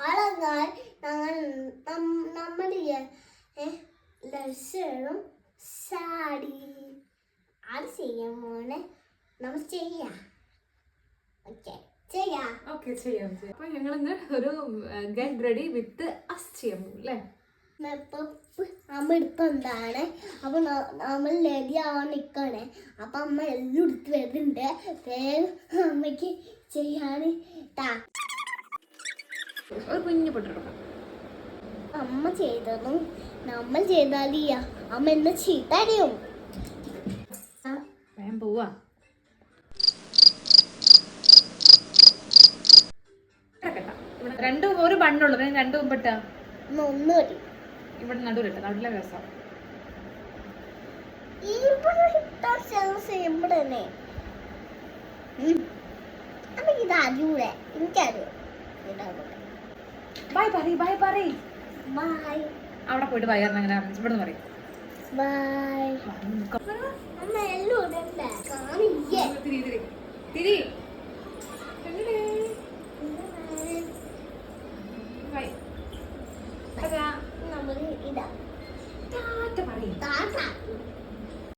അളന്നാൽ നമ്മൾ ലക്ഷണം സാടി അത് ചെയ്യാൻ മോനെ നമ്മൾ ചെയ്യാം. ചെയ്യാം. അപ്പൊ ഞങ്ങൾ ഇന്ന് ഒരു ഗെറ്റ് റെഡി വിത്ത് അസ് ചെയ്യാൻ പോകും അല്ലേ? അമ്മ എടുത്താണ്. അപ്പൊ നമ്മൾ റെഡി ആവാൻ നിക്കണേ. അപ്പൊ അമ്മ എല്ലാം എടുത്ത് വരുന്നുണ്ട്. വേഗം അമ്മക്ക് ചെയ്യാന് ഒരു കുഞ്ഞു പൊട്ടെടുക്കാം. അമ്മ ചെയ്തതും നമ്മൾ ചെയ്താൽ അമ്മ എന്നെ ചീത്തറിയും. വേഗം പോവാ. രണ്ടും ഒരു ബണ്ണുള്ളൂ. രണ്ടു മുമ്പിട്ടാ ഒന്ന് മതി. ഇവിടെ നടുവിലിട്ട നടുവിലെ രസം ഇതറിയൂടെ എനിക്കറിയോ. ബൈ പറ ബൈ. അവിടെ പോയിട്ട് വയറിന് അങ്ങനെ ഇവിടെ പറയും ബൈ. അമ്മ എല്ലാം ഇടണ്ടേ കാണില്ലേ? തിരി നമ്മൾ ഇടാം. പറയും.